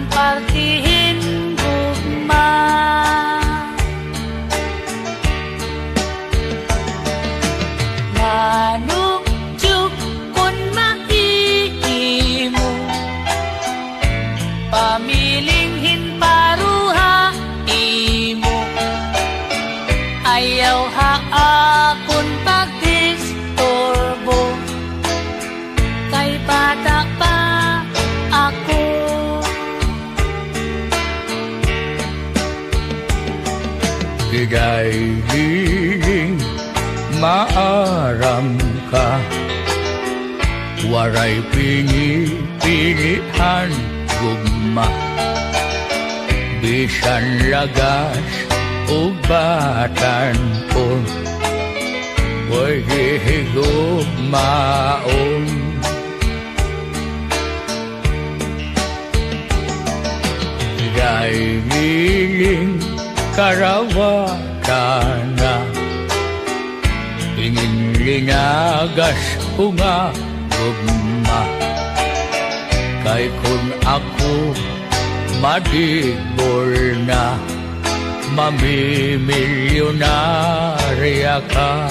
partihin gugma. Manukjuk kun makikimu, pamilinghin paruha imo. Ayaw haakon pagdisturbo, kay bata pa ako. Digay hiling maaram ka, waray pingi-pilihan gugma. Bisan lagas o batan-on, way higugmaon. Digay hiling karawatana, ingin linagas ko nga gugma. Kay kung ako madigol na, mamimilyonarya ka.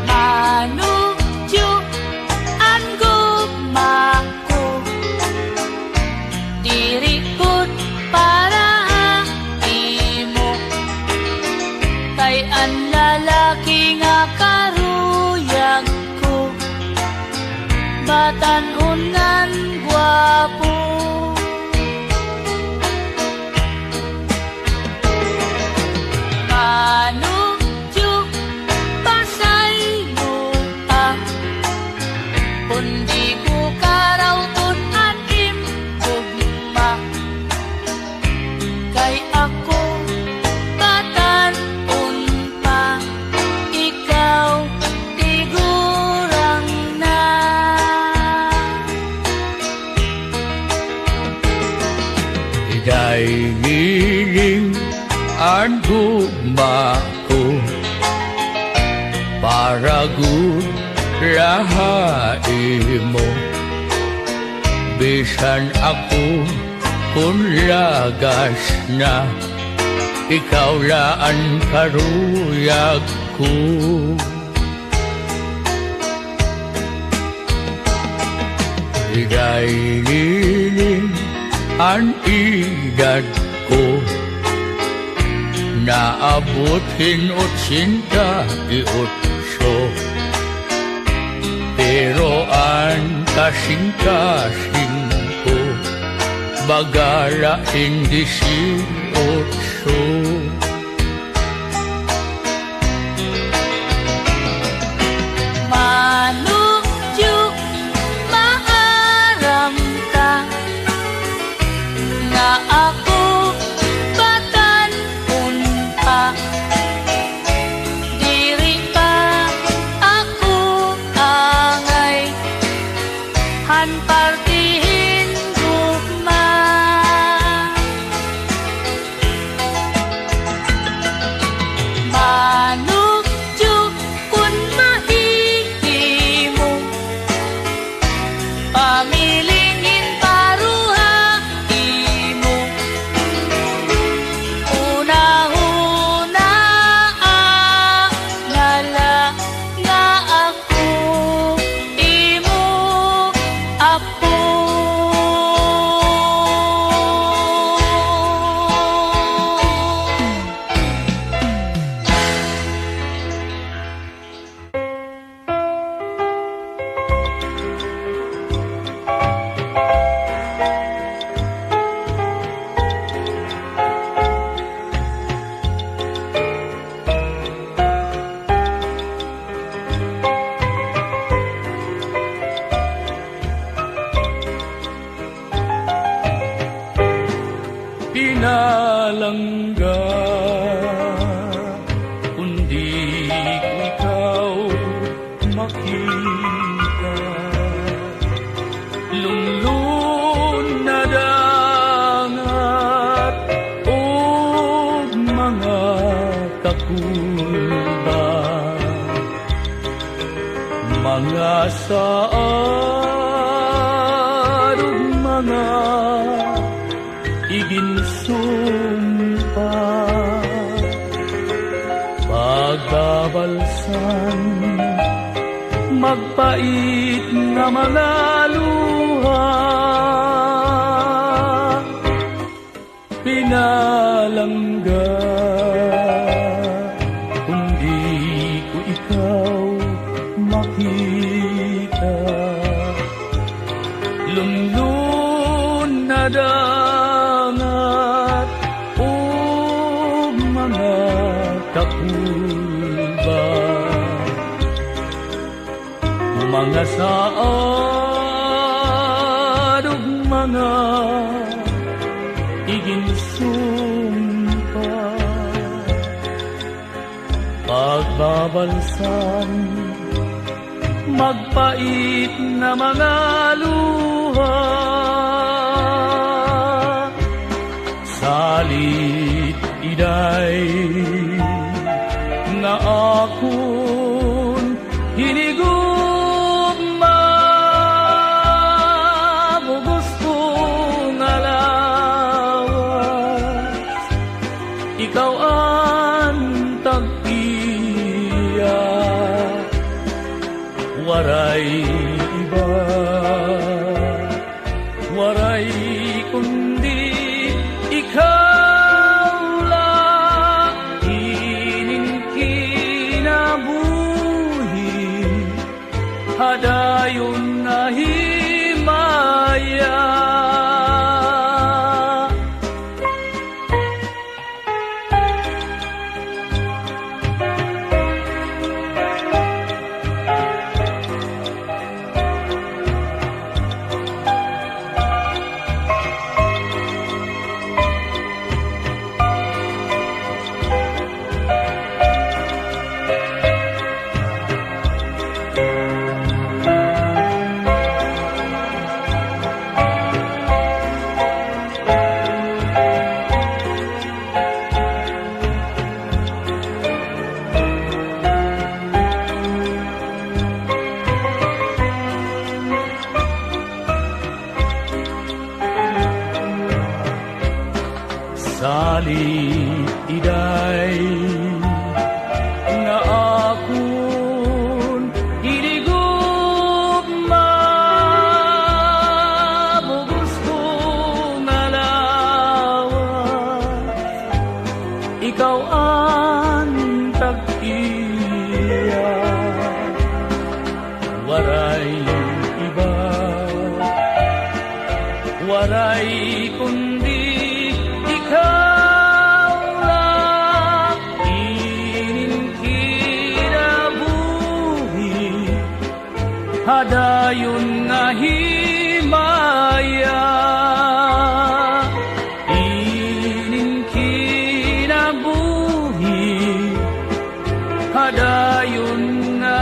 Manukjuk an gugma ko, dirikot para imo. Kay an lalaki nga karuyag ko, batan-on ngan gwapo. Manukjuk pasay mo ang, kundi ko karawton an gugma. Kay ako batan-on pa, ikaw tigurang na. Digay hiling an gugma ko, para gud lahain mo. Bisan ako kung lagas na, ikaw laan karuyag ko. Digay hiling an edad ko, naabutin 88. Pero ang kasing-kasing ko, bagala hindi 18. Manukjuk maaram ka, nga ako batan-on pa. Diri pa ako angay, han partihin gugma. Manukjuk kun mahihimo, pamilingin paruha imo. Una-una ngala nga ako imo apo. Pinalangga, kundi ko ikaw makita. Lunglun na dangat o mga kakulba, mga saan ug mga iginsumpa pagbabalsan magpait na mga luha pinalangga kundi ko ikaw makita lunlun na dangat o mga kakulba mga saan ug mga iginsumpa pagbabalsan magpait na mga luha salit iday nga akon hinigugma mo gusto nga lawas ikaw ang tagpiya waray iba waray kundi ikaw lang ining kinabuhi hadayon na himaya salit iday nga akon hinigugma mo gusto nga lawas ikaw ang tag-iya waray iba waray kundi ikaw lang ining kinabuhi hadayon nga himaya ining kinabuhi hadayon nga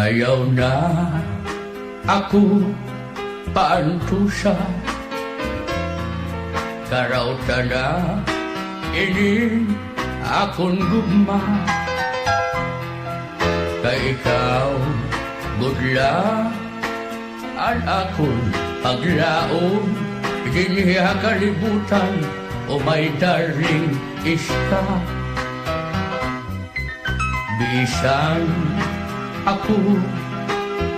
ayaw na ako paantusa karauta na ini akong gugma kay ikaw budla ang akong paglaom giniya kalibutan o may daring iska bisan ako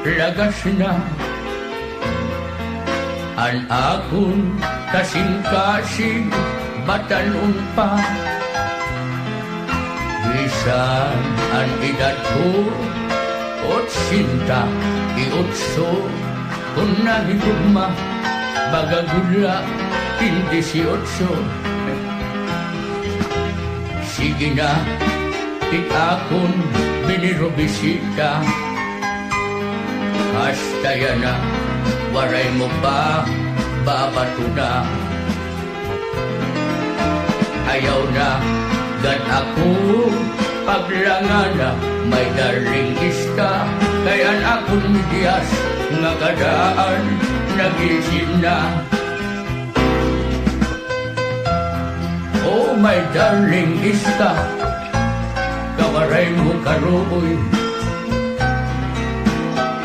lagas na ang akong kasing-kasing batanon pa bisan ang edad ko 88 kung nahigugma bagagula 18 sige na ikakon binirobisita hasta yan na waray mo ba babato na? Ayaw na gan ako paglangana, may daring iska kayan akong diyas nga kadaan nagisin na. Oh, my darling iska, kawaray mo karuboy,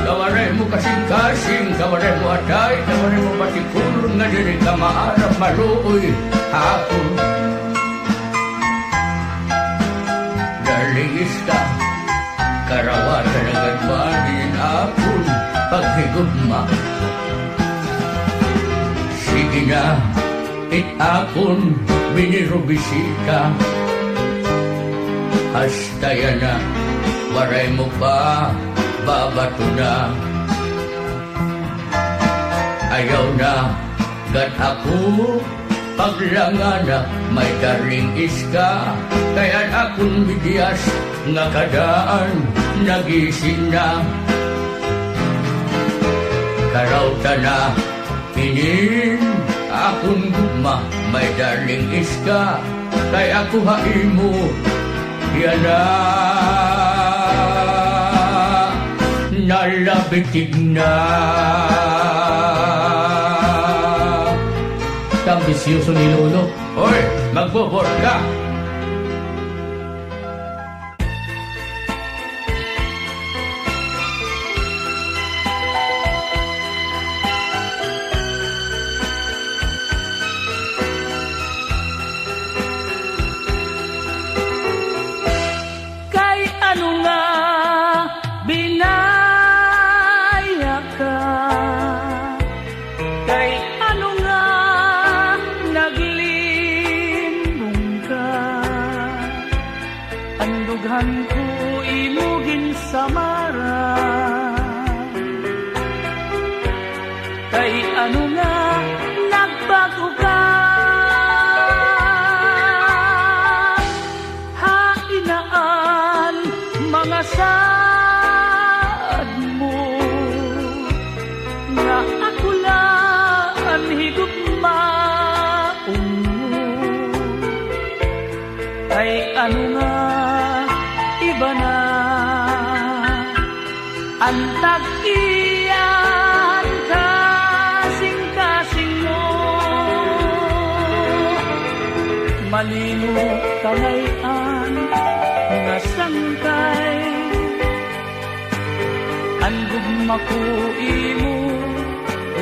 kawaray mo kasing-kasing, kawaray mo atay, kawaray mo patikulong nga diri ka maarap maluoy hapon. Darling iska, karawatan ang agmanin akon paghigugma. Sige na, akon binirubisika. Hasta yan na, waray mo pa babato na. Ayaw na, gan ako paglangana, may daring iska kayan akong bidiyas nga kadaan nagising na. Karawta na pinin akong gugma, may daring iska kay ako haimo yan na. Nalabitig na. Ambisyoso ni Lolo. Hoy, magbobor ka. Kay ano nga binaya ka, kay ano nga naglimbong ka, andughan ko imugin samara, kay ano nga nagbago ka. Hainaan mga saad mo nga ako laan higugmaon mo, ay ano nga iba na ang tag-iyan kasing-kasing mo. Malino kamayan nga sangkay, ang gugma ko imo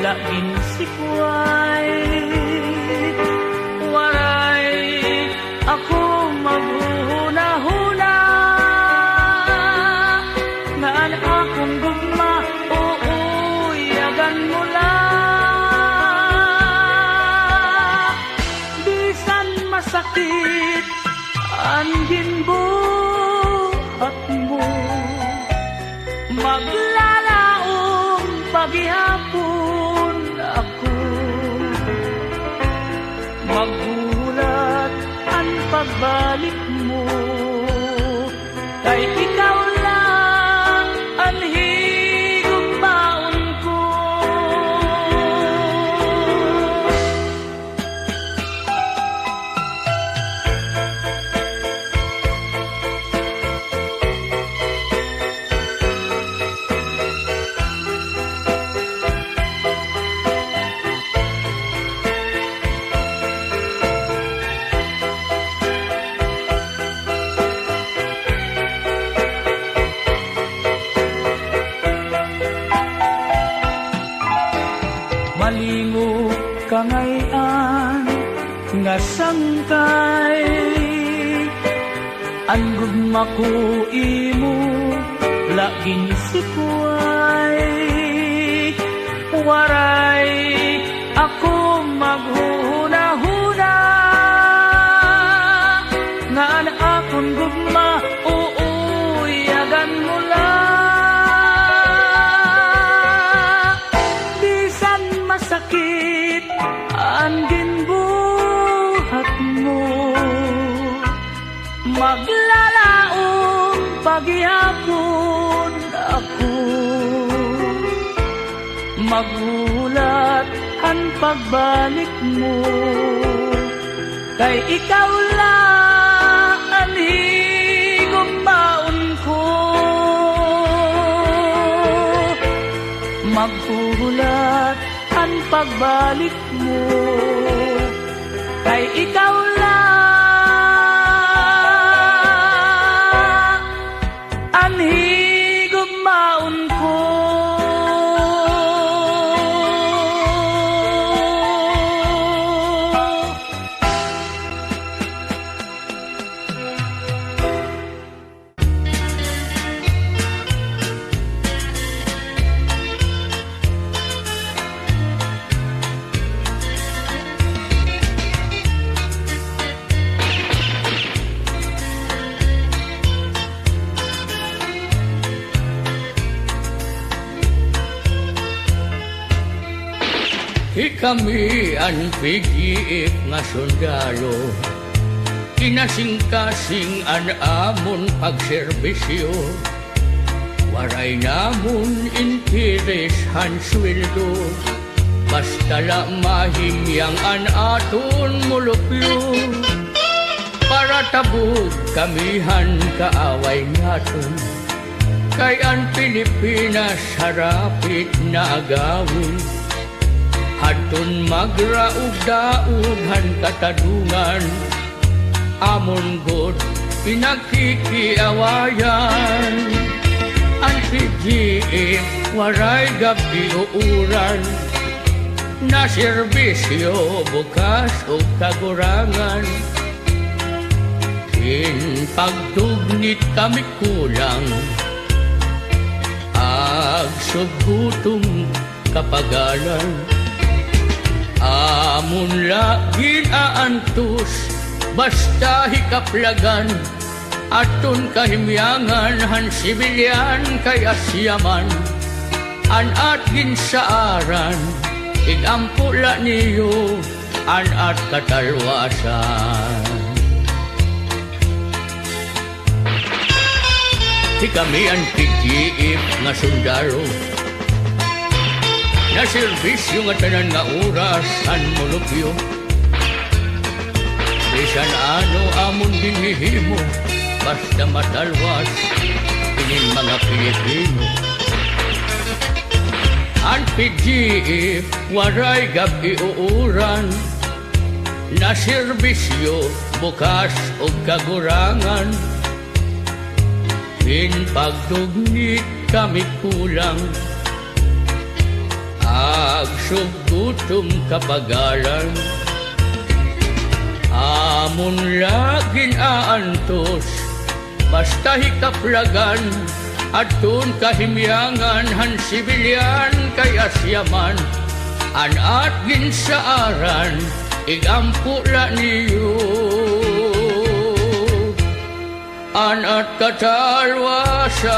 laging sikway. Waray ako maghuhuna-huna, ngaan akong gugma uuyagan mo lang. Bisan masakit ang ginbuhat mo, maglalaong paghihapon ako, maghulat ang pagbalik mo, kay ikaw lang ang higugmaon ko. Malingo kangayan nga sangkay, ang gugma ko imo laging sikway. Waray ako maghuhuna-huna, ngaan akong gugma uuyagan mo lang. Bisan masakit ang ginbuhat mo, maglalaong paghihapon ako, maghuhula pagbalik mo, kay ikaw lang ang higumbaon ko. Maghuhulat ang pagbalik mo, kay ikaw lang ang higumbaon ko. Kami ang pigiip nga sundalo, kinasing-kasing an amon pagserbisyo. Waray namon interes han sweldo, basta la mahimyang an aton mulupyo. Para tabog kamihan kaaway naton, kay ang Pilipinas harapit na agawin. Hadton magraug daughan katadungan, amon god pinagkikiawayan. Ang PGM waray gabi uuran, na serbisyo bukas o kagurangan. In pagdugnit kami kulang, agsugutong kapagalan. Amon lagin aantos, basta hikaplagan. Aton kahimyangan han sibilyan kay asyaman. An at ginsaaran, igampula niyo an at katalwasan. Di kami ang PGF nga sundalo, na serbisyo nga tanan nga oras an mulupyo. Bisan ano amon dinihimo, basta matalwas inin mga Pilipino. Ang PGF waray gabi uuran, na serbisyo bukas o kagurangan. In pagdugnit kami kulang, agsugutong kapagalan. Amon lagin aantos, basta hikaplagan. Atun kahimyangan han sibilyan kay asyaman. An at ginsaaran, igampula niyo an at katalwasan.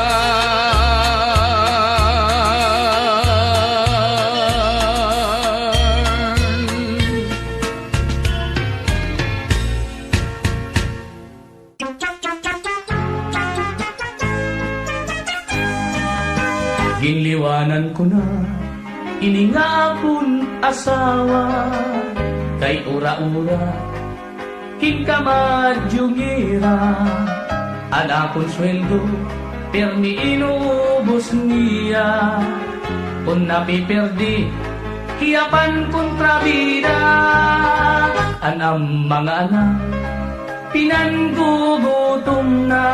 Ginliwanan ko na iningakon asawa, kay ura-ura kikamadyungira. An akong sweldo permi inubos niya, kung napiperdi hiyapan kontrabida. An ang mga anak pinanggugutom na,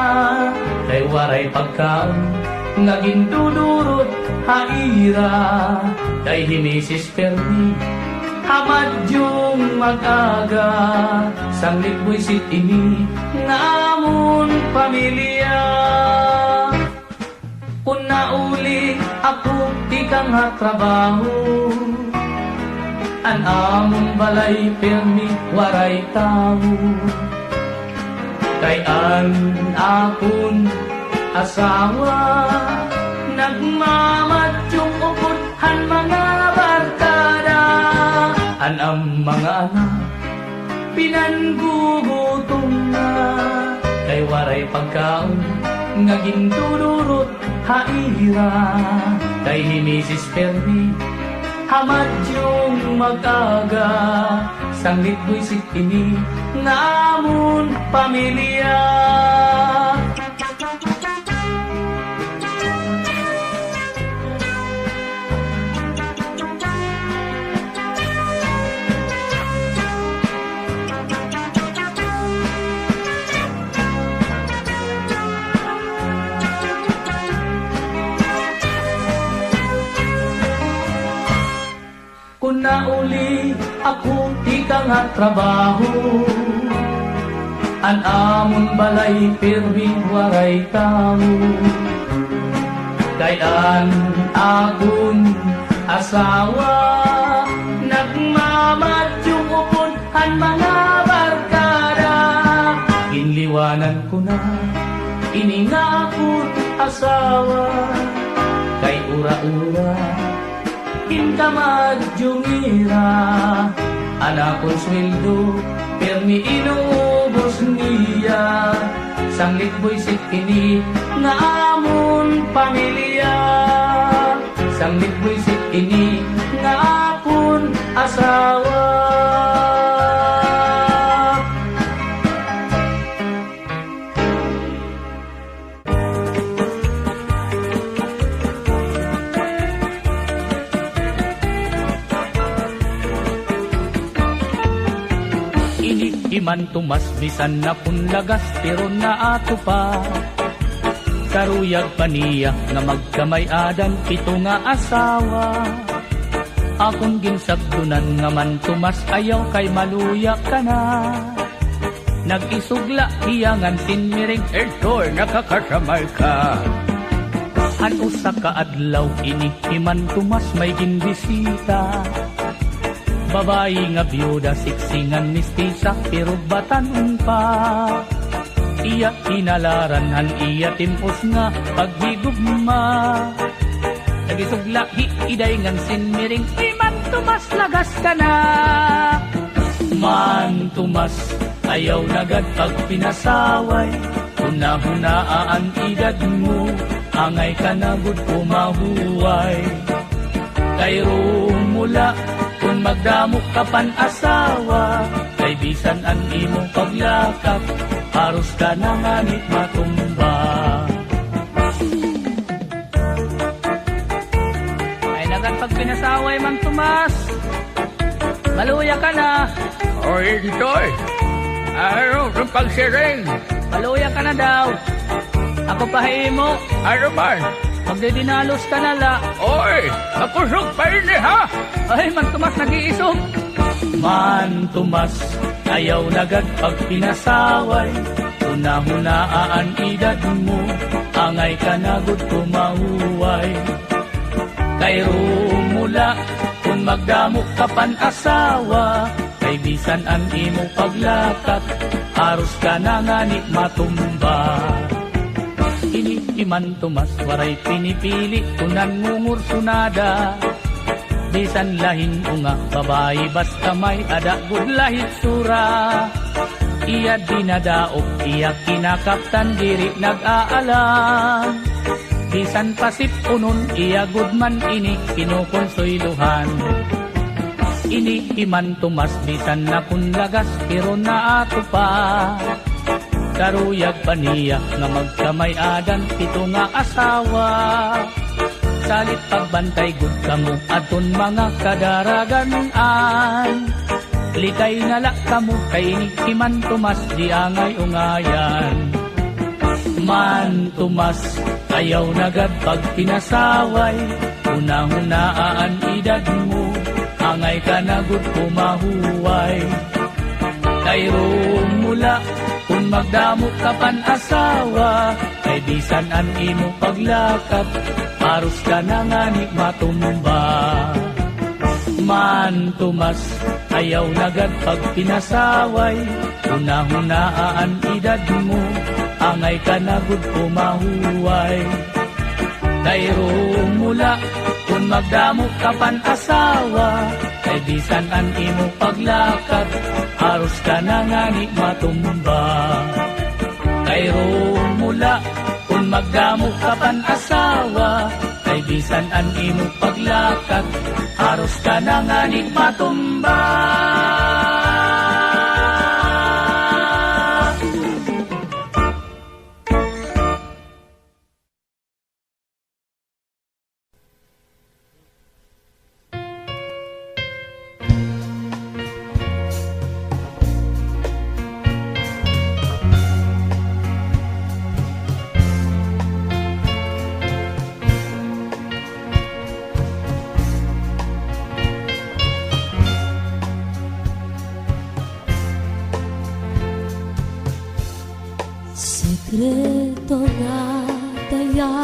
kay waray pagkaon naging dudurot haira. Kay himisis permi hamadyong mag-aga, sanglit buisit ini namon pamilya. Kung nauli ako di kang trabaho, an amon balay permi waray tao. Kay an akon asawa nagmamadyong upod han mga barkada. An ang mga anak pinanggugutom na, kay waray pagkaon naging dudurot haira. Kay himisis permi hamadyong mag-aga, sanglit buisit ini namon pamilya. Kung nauli ako di ka nga trabaho, an amon balay pirming waray tao. Kayan akon asawa, nagmamadyong upon han mga barkada. Inliwanan ko na, iningakot asawa, kay ura-ura intamad yung ira, anak kong sweldo, permi inuubos niya. Sanglit buisit ini nga amon pamilya, sanglit buisit ini nga akon asawa. Iman tumas bisan na punlagas pero naato pa, karuyag paniya nga magkamay-adan pito nga asawa. Akong ginsabdunan nga man tumas ayaw kay maluya ka na, nag-isugla hiyangan sinmiring ertor nakakasamay ka. An usa ka adlaw ini iman tumas may ginbisita, babayi nga byuda, siksingan mistisa, pero batanon pa. Iya kinalaran, han iya timpos nga paghigugma. Nagisugla, iday ngan sinmiring, man tumas lagas ka na. Man tumas, ayaw nagad pag pinasaway, hunahunaan edad mo, angay ka na gud pumahuway. Kay rumula, kung magdamok ka pan asawa, kay bisan ang imong paglakap, haros ka na nganit matumba. Ay nagat pag pinasaway mang tumas, maluya ka na. O Intoy, ano ng pagsiring? Maluya ka na daw. Ako pahimo. Ano ba? Magdidinalos ka na la. Oy, nakusog pa rin ha? Ay, man tumas nag-iisog. Man tumas, ayaw nagad pag pinasaway, hunahunaan edad mo, angay ka na gud kumahuway. Kay rumula, kung magdamok ka pan asawa, kay bisan ang imong paglakap, haros ka na nganit matumba. Iman tumas, waray pinipili, kunan ngungur sunada. Bisan lahin unga, babae basta may adagod lahit sura. Iya dinadaog, iya kinakaptan, diri nag-aalam. Bisan pasip unon, iya gudman ini kinukonsoyluhan. Ini iman tumas, bisan na kunlagas, pero naato pa. Karuyag paniya nga magkamay-adan, pito nga asawa. Salit pagbantay gud kamo aton mga kadaraganan. Likay nala kamo kay iman tumas, di angay ungayan. Man tumas, ayaw nagad pag pinasaway, hunahunaan edad mo, angay ka na gud kumahuway. Kay rumula, kung magdamok ka pan asawa, kay bisan an imo paglakap, haros ka na nganit matumba. Man tumas, ayaw nagad pag pinasaway, hunahunaan edad mo, angay ka na gud kumahuway. Kay rumula, kung magdamok ka pan asawa, kay bisan an imo paglakap, haros ka na nganit matumba. Kay rumula, kung magdamok ka pan asawa, kay bisan an imo paglakap, haros Halos ka na nga ni matumba. Sekreto nga daya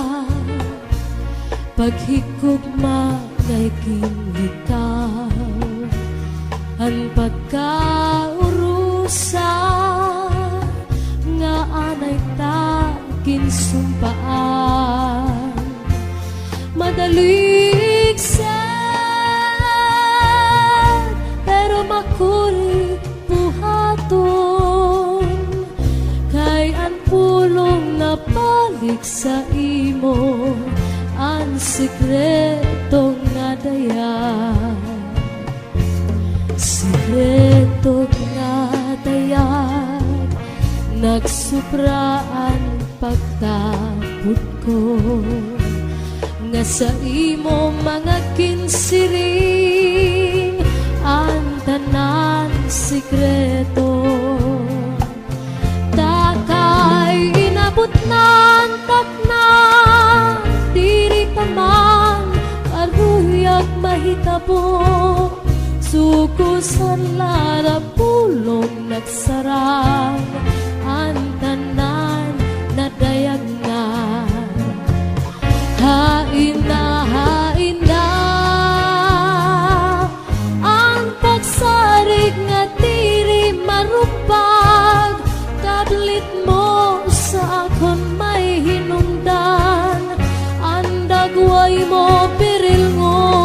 paghigugma kay kinlikaw ang pagkaurusa nga anay takin sumpaan madalig sad pero makuri buhaton kay ang pulong na balik sa imo ang sikreto nga daya sikreto nga daya nagsupraan pagtapot ko nga sa imo mga kinsiring ang tanan sikreto takay inabot nan takna diri pa man aruyag mahitabo sukusan lara pulong nagsarang ang tanan na dayag na hain na ang pagsarig nga diri marupag tablet mo sa akon may hinungdan ang dagway mo pirilngon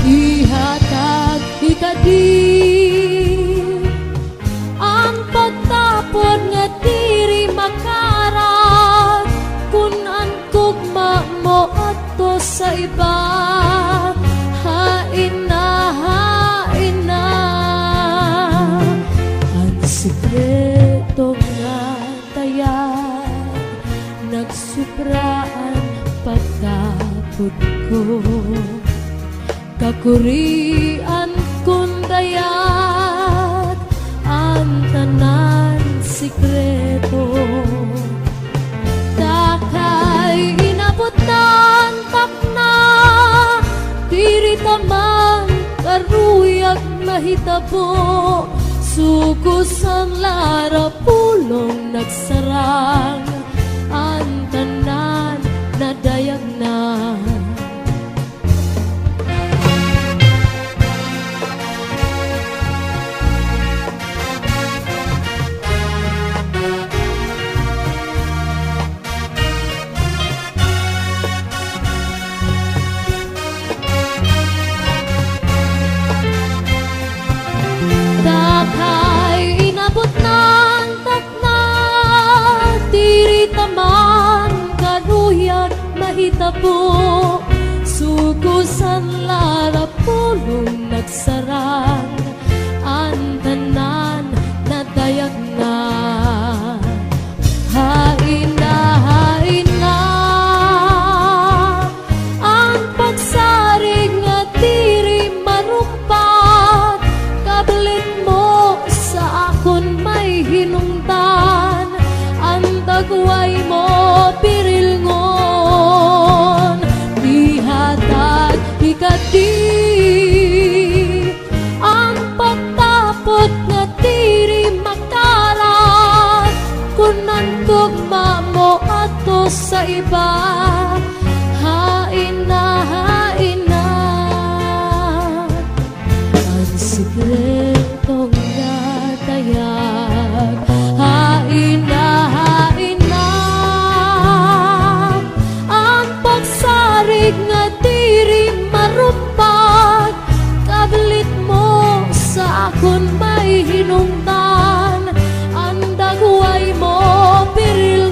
ihatag ikadi ang pagtapon nga diri makarag kun ang kugma mo ato sa iba hain na ang sikreto nga tayag nagsupraan pagtapot ko kakurian kun dayag ang tanan sikreto takay inabot nan takna diri taman karuyag mahitabo sukusan lara pulong nagsarang ang tanan na dayag na takay inabot nan takna diri taman kaduyag mahitabo sukusan lara pulong nagsarang ang tanan na dayag na hain na ang pagsarig nga diri marupad tablet mo sa akon may hinungdan ang dagway mo pirilngon ihatag ikadi ang pagtapot nga diri makarat kun ang tugma mo ato sa iba hain na ang sikreto nga tayag hain na ang pagsarig nga diri marupag kablit mo sa akon may hinungdan ang dagway mo pirilngon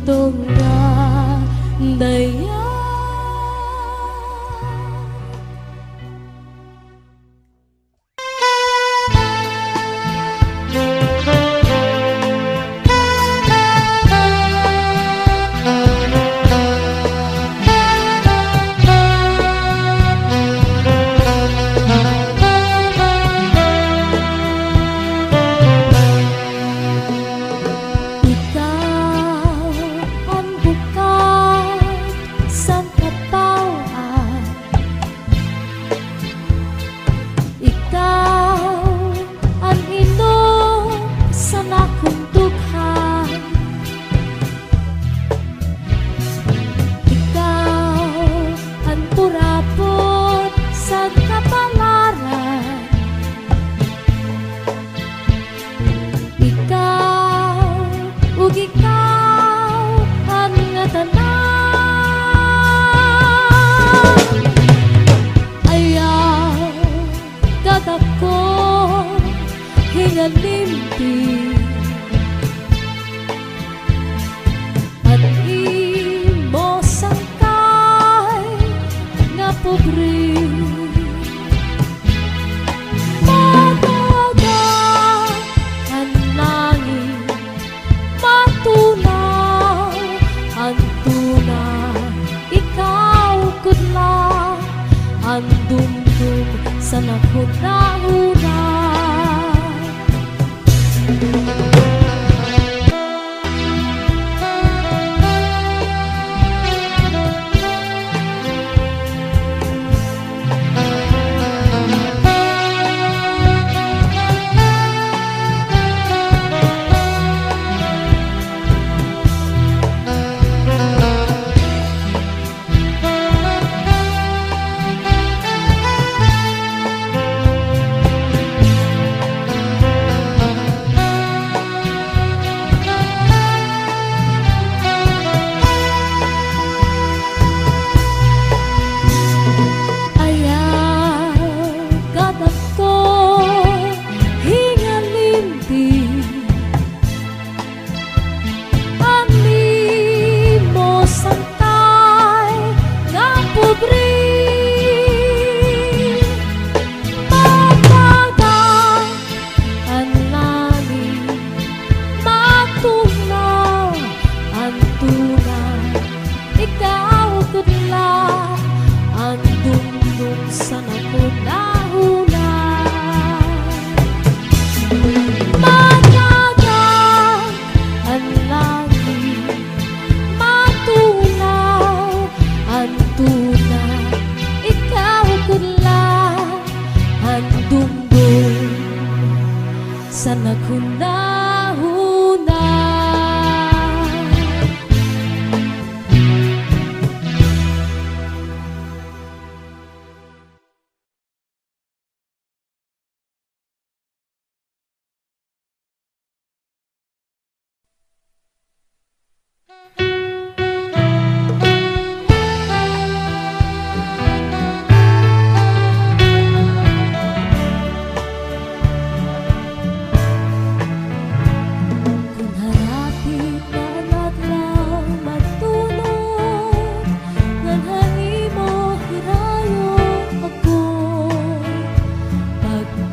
butong na daya.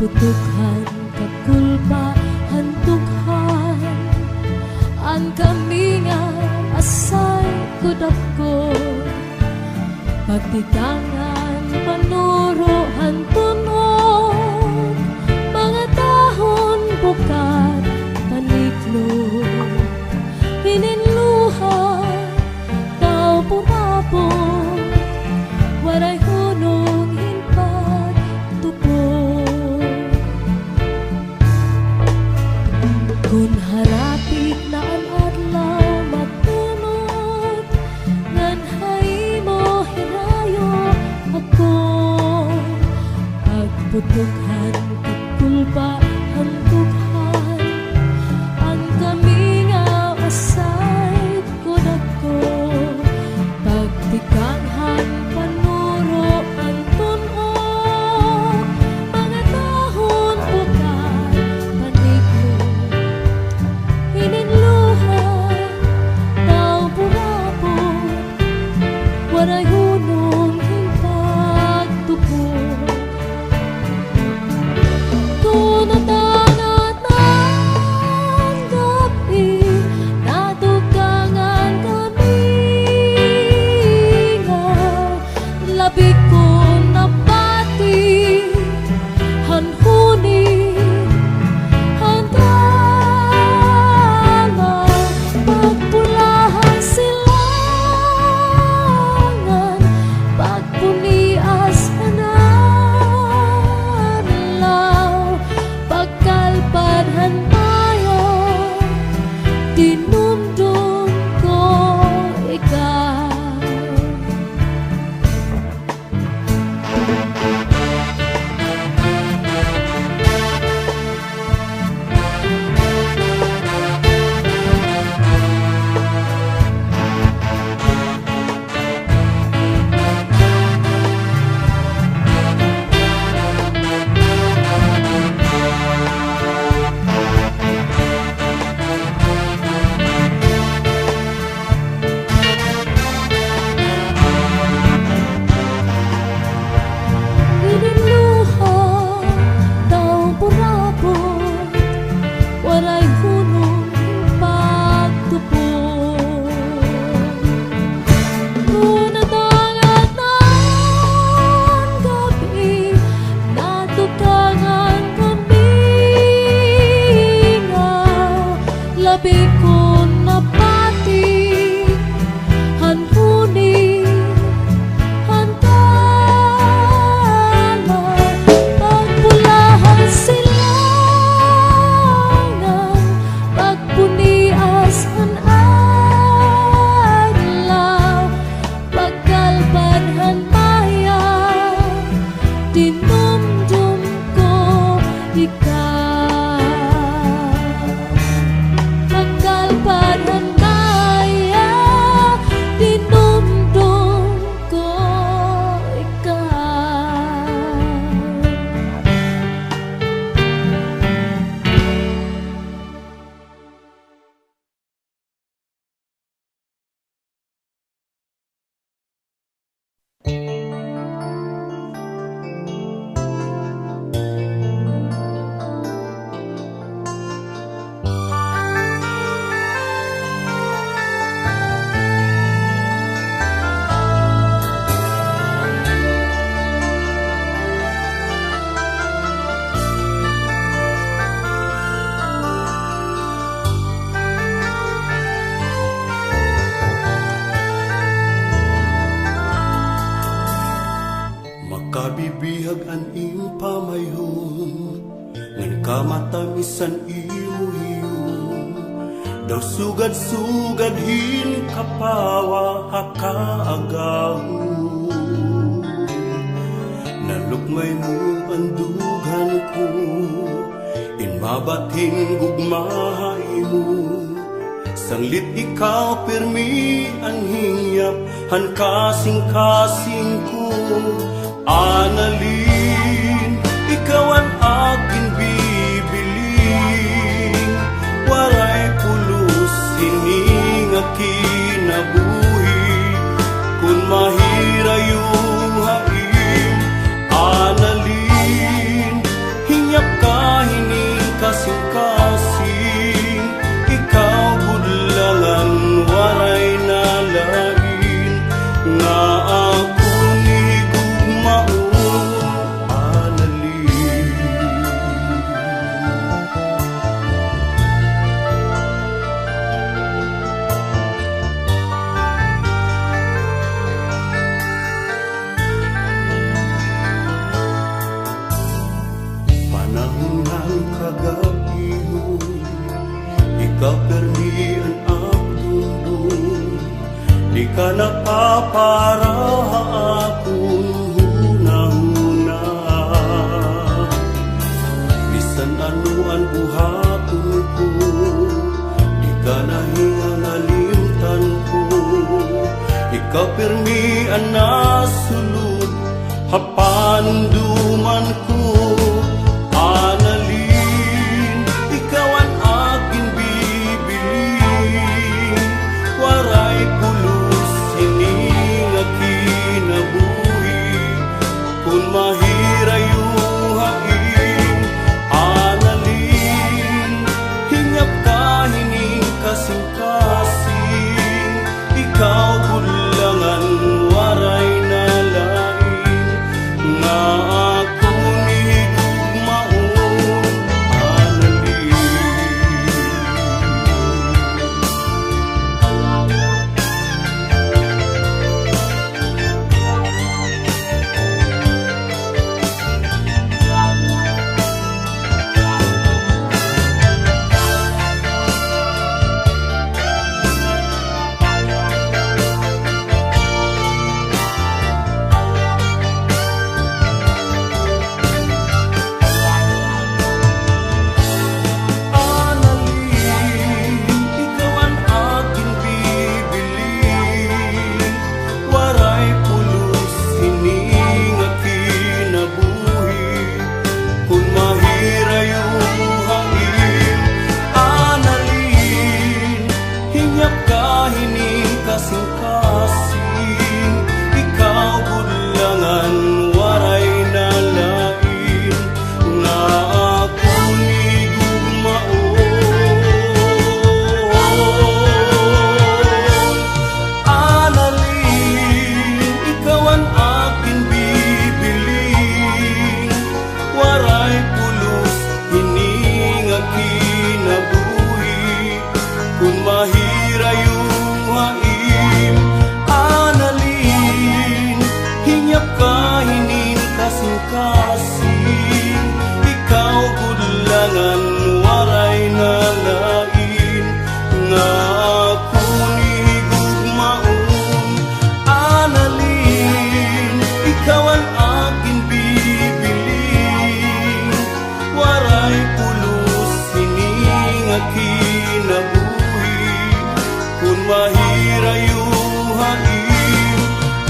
Putukhan kakulpa hantukhan ang kamingan asay kudako pagtitangan panuro hantunog mga dahon bukat paniklo hininluha tao purapo waray hunong hinpat tupo. Kung harapit na ang adlaw matunod ngan haymo hirayo Makabibihag an ing pamayhon ngan kamatamisan imo hiyon daw sugad-sugad hin kapawa hakaagaw nalukmay mo ang dughan ko in mabating gugmahay mo sanglit ikaw pirmi ang hingyap han kasing-kasing ko Annalyn, ikaw ang aking bibiling waray pulos hining kinabuhi kung mahira yung haim Annalyn, hinyap ka hining kasing-kasing ikaw budlangan waray nalain nga ako kapernian abdundun di ka napapara akong hunahuna bisan ano ang buhaton ko di ka nahingangalimtan ko ikaw permian na sulod hapanunduman ko Annalyn, ikaw ang aking waray pulos hining kinabuhi kung mahira yung hain Annalyn, hinyap ka hining kasing-kasing ikaw budlangan waray nalain nga ako nihigugmaon Annalyn kasing-kasing ikaw budlangan waray nalain nga ako nigugmaon Annalyn, ikaw ang aking bibiling waray pulos hining kinabuhi kung mahira yung haim Annalyn, hinyap ka hining kasing-kasing ikaw budlangan waray nalain nga ako nihigugmaon Annalyn, ikaw ang aking bibiling waray pulos hining kinabuhi kung mahira yung hain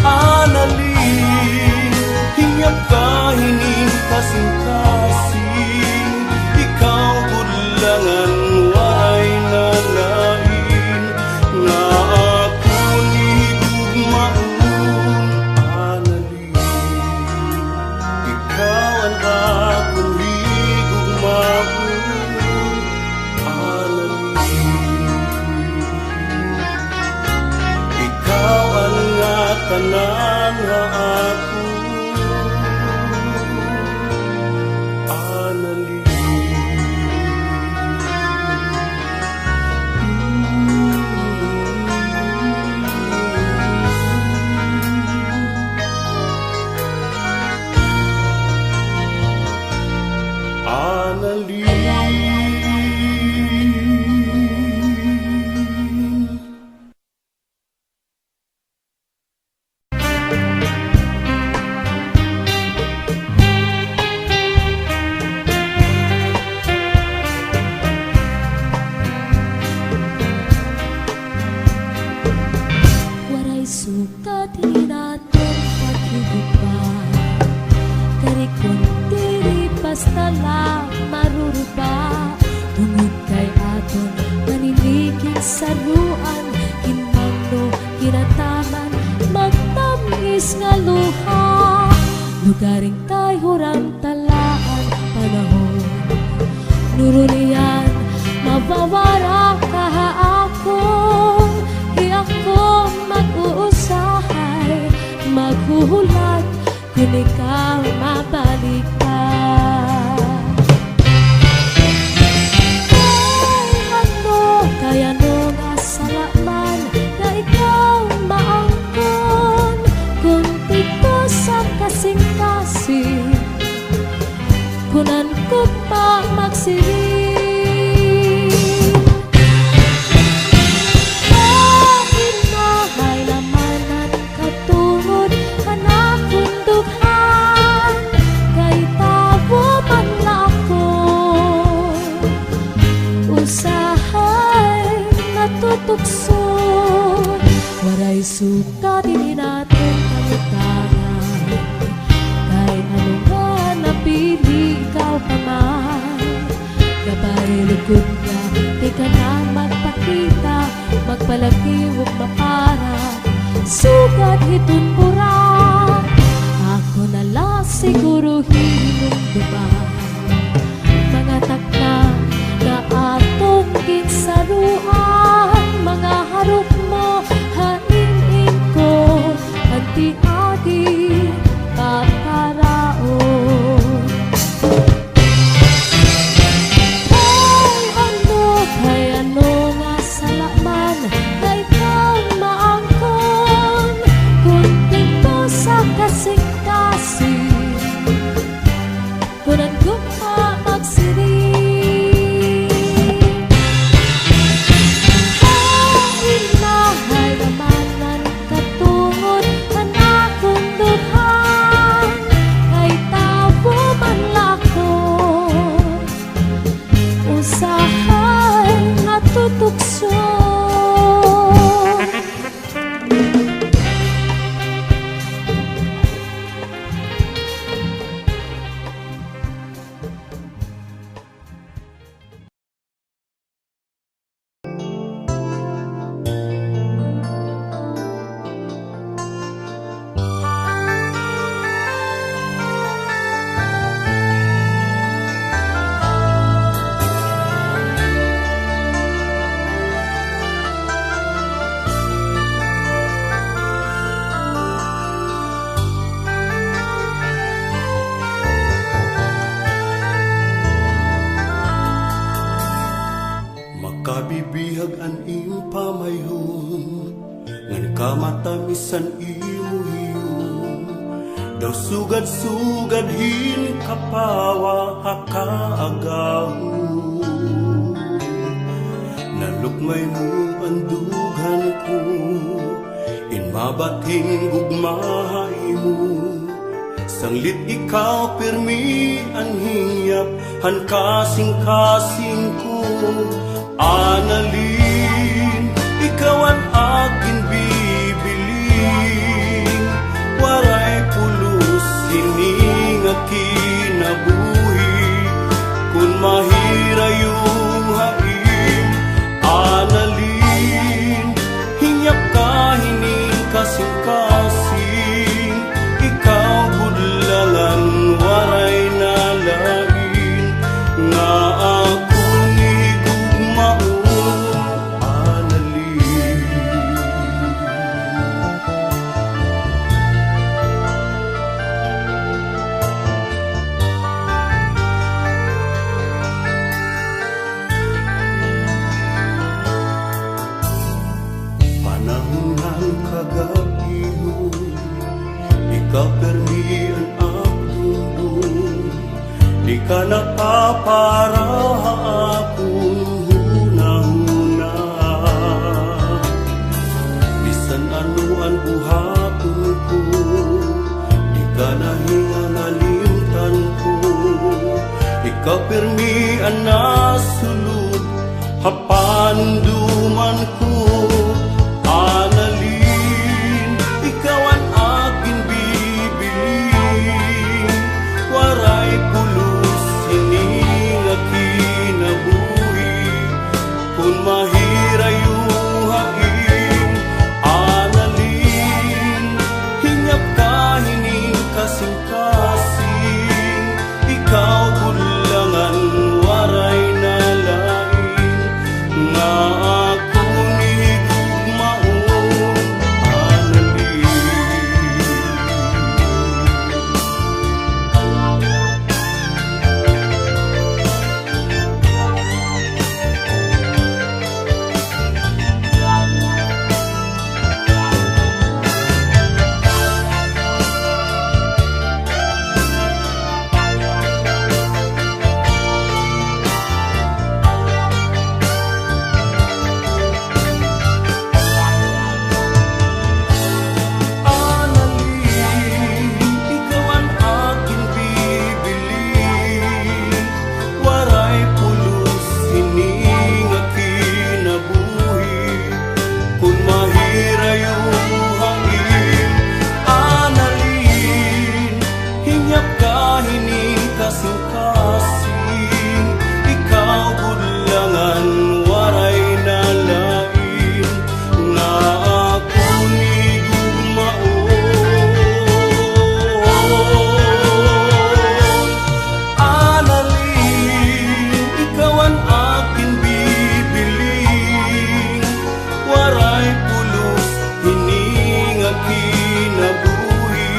Annalyn, hinyap ka hining kasing-kasing ikaw budlangan waray nalain nga ako nihigugmaon Annalyn tanan nga ako analin. Waray sukat natin paghigipan, kari kundi basta lang maruruba, tungod kay aton maniligid sa ruan, kinmangno kinataman magtamis nga luha, lugaring tay huram talaan panahon, nurunian mabawara kahaakon, di ako mag-uusahay, maghuhulat kung ikaw mabalik ka. Ay, ano kaya no nga salaman na ikaw maangkon, kung dito sa kasing-kasing, kunan ko pa magsiring. Tukso, waray suka din natin kamutangan, kahit ano nga napili ikaw pa man, gabay lugod nga di ka na magpakita, magpalaki huwag mapara, sugat hitumbura, ako nala siguro hinumduman, mga takna na atong kinsaruan, mga harap mo, hainin ko, anti-agi, kakaraon. Ay, ano nga salaman, na ikaw maangkon, kung dito sa kasing-kasing, kunan guma magsiring. Tukso. Kabibihag an impamayhon, ngan kamatamisan imuhiyon, daw sugad-sugad hin kapawa hakaagahon. Nalukmay mo ang dughan ko, inmabating gugmahay mo, sanglit ikaw pirmi ang hiyap, han kasing-kasing ko. Analin, ikaw ang aking bibiling, waray pulos hining kinabuhi, kung mahira yung hain. Analin, hinyak ka hining kasing-kasing, ikaw budlalan waray nalain, nga ako ni gugmaon. Analin. kagaihon, ikapermian akdudong, di ka nakapara akong hunahuna. Bisan ano ang buhaton ko, di ka nahingangalimtan ko, ikapermian na sulod, hapanduman ko. Analin, ikaw ang aking bibiling, waray pulos hining kinabuhi, kung mahirayuhain. Analin, hinyap ka hining kasing-kasing, ikaw bulangan waray nalain, nga ako ni gugmaon. Analin, ikaw ang aking bibiling, waray pulos hining kinabuhi, kung mahirayuhain. Analin, hinyap ka hining kasing-kasing, ikaw budlangan waray nalain, nga ako ni gugmaon. Analin, ikaw ang aking bibiling, waray pulos hining kinabuhi,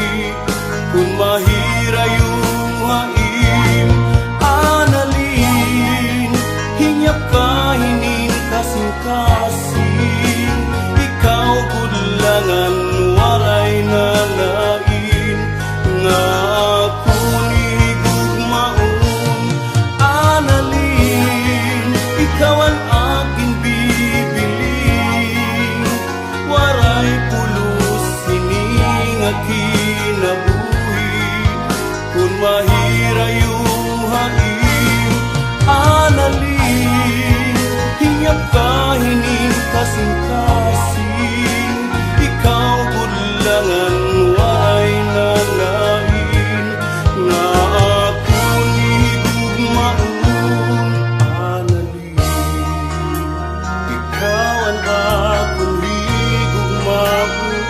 kung mahirayuhain. Analin, hinyap ka hining kasing-kasing, ikaw budlangan waray nalain, nga ako ni gugmaon. Analin, ikaw ang aking bibiling, waray pulos hining kinabuhi, kung mahirayuhain. Analin, hinyap ka hining kasing-kasing, ikaw budlangan waray nalain, nga ako ni gugmaon. Analin, ikaw ang akong higugmaon.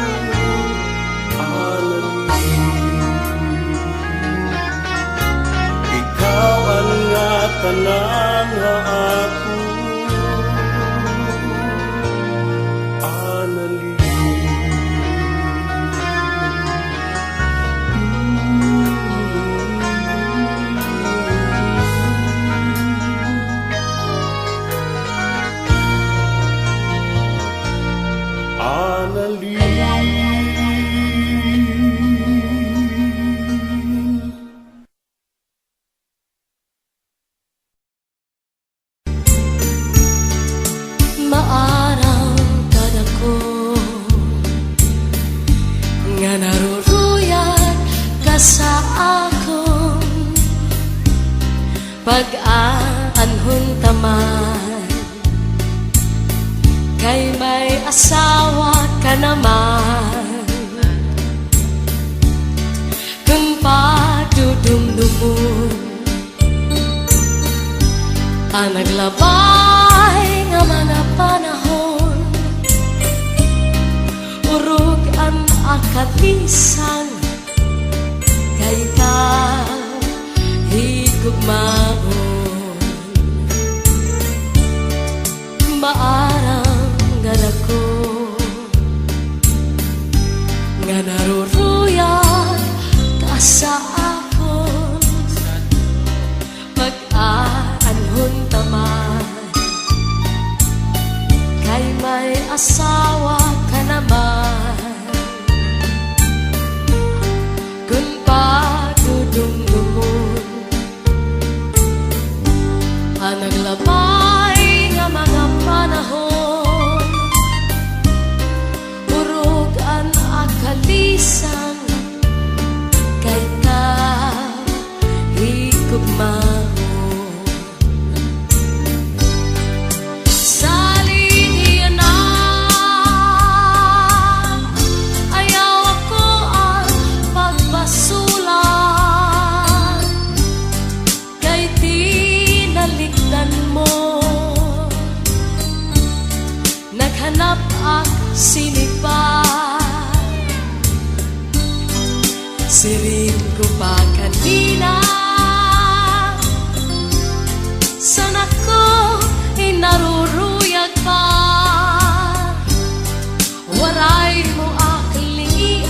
Analin, ikaw ang nga tanan nga ako. Analin, Analin. Maarang kadako nga naruruyat ka sa akon, pag-aanhon taman, kay may asawa ka naman. Kung padudumdumon ang naglabay nga mga panahon, urog ang akatisan, kay ka higugmaon. Maarang ganako nga naruruyat ka sa akon, pag-aanhon taman, kay may asawa ka naman. isang kay ka higugmao. Naghanap ang sinipa, siring ko pa kanina. Sana ko inaruruyag pa, waray mo aklingian,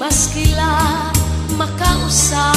maskila makausap.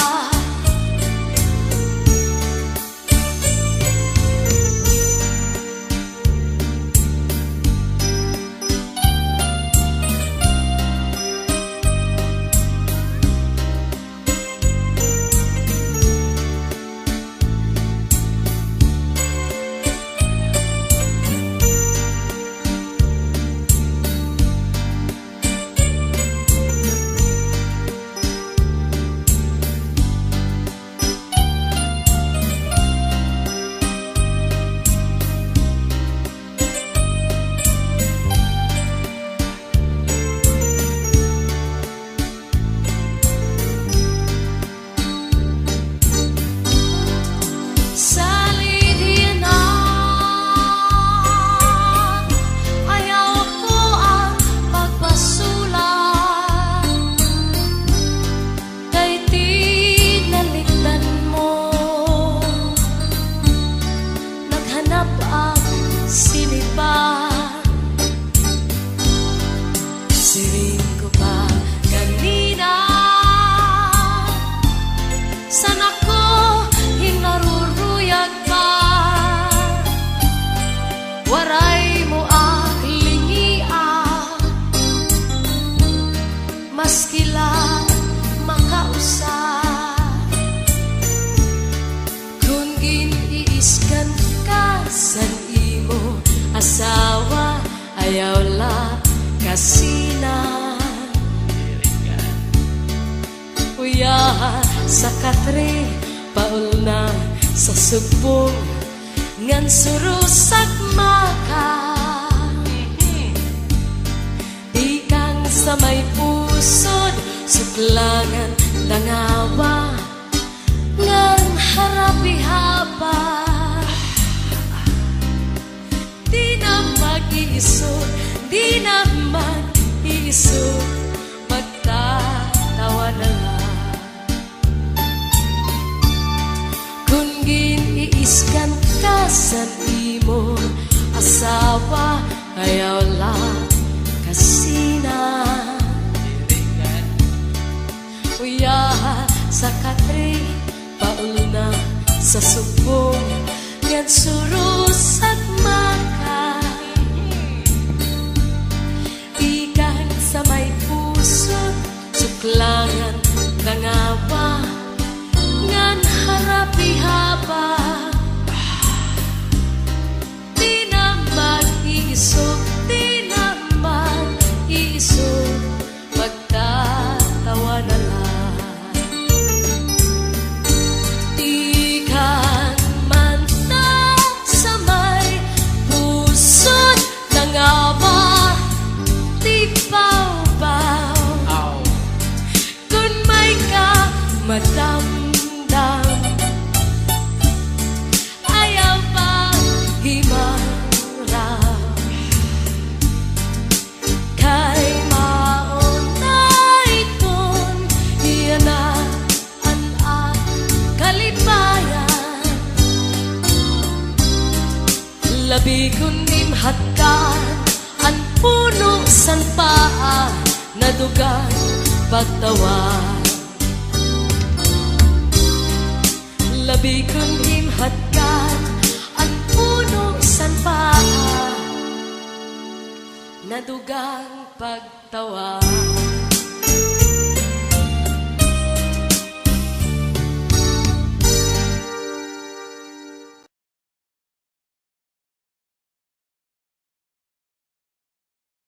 Siring ko pa kanina, sana ko hinaruruyag pa, waray mo aklingian, maskila makausap. Kung giniiskan ka sa imo asawa, ayaw la kasina. Uya sa katre, paul na sa subong, ngan surusak maka. Ikang sa may pusod, suklangan tangawa, ngan harapi haba. Di na mag-iisod, di na mag-iisod, magtatawa na lang. Kung giniiskan ka sa imo asawa, ayaw lang kasina. Uya sa katre, paul na sa subong, yan surus at maka. Ikan sa may puso, suklangan tangawa, ngan harapi haba. Di na mag-iisog, di na mag-iisog, magtatawa na lang. Ikan man na sa may puso, tangawa, di baw-baw. Kung may ka madamdam, ayaw pa himaraw. Kay maunay kon, iyan na ang kalipayan. Labi kun imhatkan, ang puno san paa, nadugan pagtawan. Labi kong imhatkan, ang puno san paa, nadugang pagtawa.